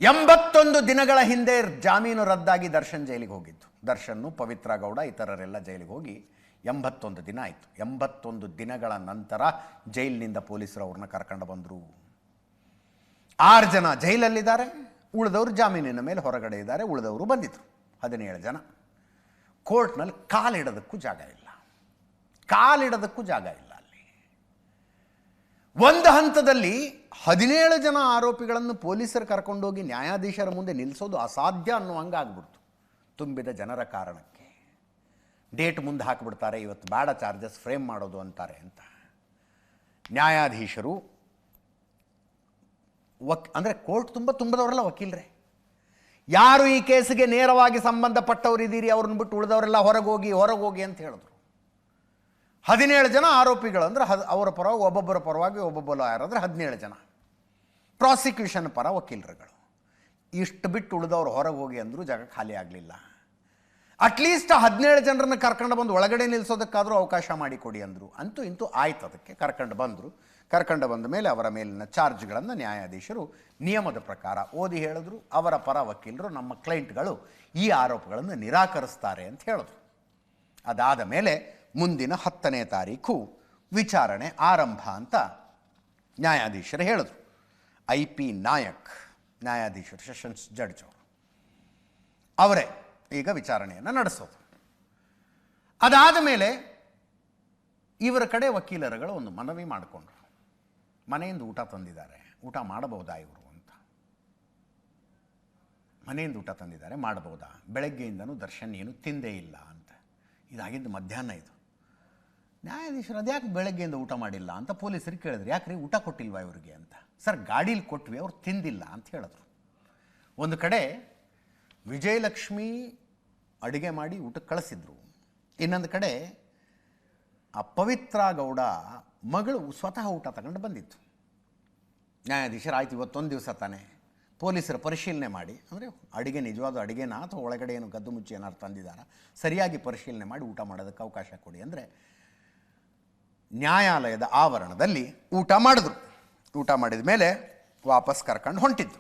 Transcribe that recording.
81 ದಿನಗಳ ಹಿಂದೆ ಜಾಮೀನು ರದ್ದಾಗಿ ದರ್ಶನ್ ಜೈಲಿಗೆ ಹೋಗಿದ್ದು. ದರ್ಶನ್, ಪವಿತ್ರ ಗೌಡ ಇತರರೆಲ್ಲ ಜೈಲಿಗೆ ಹೋಗಿ 81 ದಿನ ಆಯಿತು. 81 ದಿನಗಳ ನಂತರ ಜೈಲಿನಿಂದ ಪೊಲೀಸರು ಅವ್ರನ್ನ ಕರ್ಕೊಂಡು ಬಂದರು. 6 ಜನ ಜೈಲಲ್ಲಿದ್ದಾರೆ, ಉಳಿದವರು ಜಾಮೀನಿನ ಮೇಲೆ ಹೊರಗಡೆ ಇದ್ದಾರೆ. ಉಳಿದವರು ಬಂದಿದ್ರು 17 ಜನ. ಕೋರ್ಟ್ನಲ್ಲಿ ಕಾಲಿಡೋದಕ್ಕೂ ಜಾಗ ಇಲ್ಲ, ಕಾಲಿಡೋದಕ್ಕೂ ಜಾಗ ಇಲ್ಲ. ಅಲ್ಲಿ ಒಂದು ಹಂತದಲ್ಲಿ 17 ಜನ ಆರೋಪಿಗಳನ್ನು ಪೊಲೀಸರು ಕರ್ಕೊಂಡೋಗಿ ನ್ಯಾಯಾಧೀಶರ ಮುಂದೆ ನಿಲ್ಲಿಸೋದು ಅಸಾಧ್ಯ ಅನ್ನೋ ಹಂಗಾಗ್ಬಿಡ್ತು. ತುಂಬಿದ ಜನರ ಕಾರಣಕ್ಕೆ ಡೇಟ್ ಮುಂದೆ ಹಾಕಿಬಿಡ್ತಾರೆ, ಇವತ್ತು ಬೇಡ ಚಾರ್ಜಸ್ ಫ್ರೇಮ್ ಮಾಡೋದು ಅಂತಾರೆ ಅಂತ. ನ್ಯಾಯಾಧೀಶರು ಅಂದರೆ ಕೋರ್ಟ್ ತುಂಬದವರೆಲ್ಲ ವಕೀಲರೇ. ಯಾರು ಈ ಕೇಸಿಗೆ ನೇರವಾಗಿ ಸಂಬಂಧಪಟ್ಟವರು ಇದ್ದೀರಿ ಅವ್ರನ್ನ ಬಿಟ್ಟು ಉಳಿದವರೆಲ್ಲ ಹೊರಗೋಗಿ ಅಂತ ಹೇಳಿದ್ರು. 17 ಜನ ಆರೋಪಿಗಳು ಅಂದರೆ ಅವರ ಪರವಾಗಿ ಒಬ್ಬೊಬ್ಬರ ಪರವಾಗಿ ಒಬ್ಬೊಬ್ಬ ಲಾಯರ್ ಅಂದರೆ 17 ಜನ. ಪ್ರಾಸಿಕ್ಯೂಷನ್ ಪರ ವಕೀಲರುಗಳು. ಇಷ್ಟು ಬಿಟ್ಟು ಉಳಿದವರು ಹೊರಗೆ ಹೋಗಿ ಅಂದರೂ ಜಾಗ ಖಾಲಿ ಆಗಲಿಲ್ಲ. ಅಟ್ಲೀಸ್ಟ್ 17 ಜನರನ್ನು ಕರ್ಕೊಂಡು ಬಂದು ಒಳಗಡೆ ನಿಲ್ಲಿಸೋದಕ್ಕಾದರೂ ಅವಕಾಶ ಮಾಡಿಕೊಡಿ ಅಂದರು. ಅಂತೂ ಇಂತೂ ಆಯ್ತು, ಅದಕ್ಕೆ ಕರ್ಕೊಂಡು ಬಂದರು. ಕರ್ಕೊಂಡು ಬಂದ ಮೇಲೆ ಅವರ ಮೇಲಿನ ಚಾರ್ಜ್ಗಳನ್ನು ನ್ಯಾಯಾಧೀಶರು ನಿಯಮದ ಪ್ರಕಾರ ಓದಿ ಹೇಳಿದ್ರು. ಅವರ ಪರ ವಕೀಲರು ನಮ್ಮ ಕ್ಲೈಂಟ್ಗಳು ಈ ಆರೋಪಗಳನ್ನು ನಿರಾಕರಿಸ್ತಾರೆ ಅಂತ ಹೇಳಿದ್ರು. ಅದಾದ ಮೇಲೆ ಮುಂದಿನ 10ನೇ ತಾರೀಕು ವಿಚಾರಣೆ ಆರಂಭ ಅಂತ ನ್ಯಾಯಾಧೀಶರು ಹೇಳಿದ್ರು. IP ನಾಯಕ್ ನ್ಯಾಯಾಧೀಶರು, ಸೆಷನ್ಸ್ ಜಡ್ಜ್ ಅವರೇ ಈಗ ವಿಚಾರಣೆಯನ್ನು ನಡೆಸೋದು. ಅದಾದ ಮೇಲೆ ಇವರ ಕಡೆ ವಕೀಲರುಗಳು ಒಂದು ಮನವಿ ಮಾಡಿಕೊಂಡ್ರು. ಮನೆಯಿಂದ ಊಟ ತಂದಿದ್ದಾರೆ, ಊಟ ಮಾಡಬಹುದಾ ಇವರು ಅಂತ. ಮನೆಯಿಂದ ಊಟ ತಂದಿದ್ದಾರೆ, ಮಾಡಬಹುದಾ? ಬೆಳಗ್ಗೆಯಿಂದನೂ ದರ್ಶನ್ ಏನು ತಿಂದೇ ಇಲ್ಲ ಅಂತ. ಇದಾಗಿದ್ದು ಮಧ್ಯಾಹ್ನ. ಇದು ನ್ಯಾಯಾಧೀಶರು ಅದ್ಯಾಕೆ ಬೆಳಗ್ಗೆಯಿಂದ ಊಟ ಮಾಡಿಲ್ಲ ಅಂತ ಪೊಲೀಸರಿಗೆ ಕೇಳಿದ್ರು. ಯಾಕ್ರಿ ಊಟ ಕೊಟ್ಟಿಲ್ವಾ ಇವರಿಗೆ ಅಂತ. ಸರ್, ಗಾಡೀಲಿ ಕೊಟ್ವಿ, ಅವ್ರು ತಿಂದಿಲ್ಲ ಅಂತ ಹೇಳಿದ್ರು. ಒಂದು ಕಡೆ ವಿಜಯಲಕ್ಷ್ಮಿ ಅಡುಗೆ ಮಾಡಿ ಊಟಕ್ಕೆ ಕಳಿಸಿದ್ರು. ಇನ್ನೊಂದು ಕಡೆ ಆ ಪವಿತ್ರ ಗೌಡ ಮಗಳು ಸ್ವತಃ ಊಟ ತಗೊಂಡು ಬಂದಿತ್ತು. ನ್ಯಾಯಾಧೀಶರು ಆಯ್ತು, ಇವತ್ತೊಂದು ದಿವಸ ತಾನೇ, ಪೊಲೀಸರು ಪರಿಶೀಲನೆ ಮಾಡಿ, ಅಂದರೆ ಅಡುಗೆ ನಿಜವಾದ ಅಡುಗೆನಾ ಅಥವಾ ಒಳಗಡೆ ಏನು ಗದ್ದು ಮುಚ್ಚಿ ಏನಾರು ತಂದಿದ್ದಾರಾ, ಸರಿಯಾಗಿ ಪರಿಶೀಲನೆ ಮಾಡಿ ಊಟ ಮಾಡೋದಕ್ಕೆ ಅವಕಾಶ ಕೊಡಿ ಅಂದರೆ ನ್ಯಾಯಾಲಯದ ಆವರಣದಲ್ಲಿ ಊಟ ಮಾಡಿದ್ರು. ಊಟ ಮಾಡಿದ ಮೇಲೆ ವಾಪಸ್ ಕರ್ಕೊಂಡು ಹೊಂಟಿದ್ದು.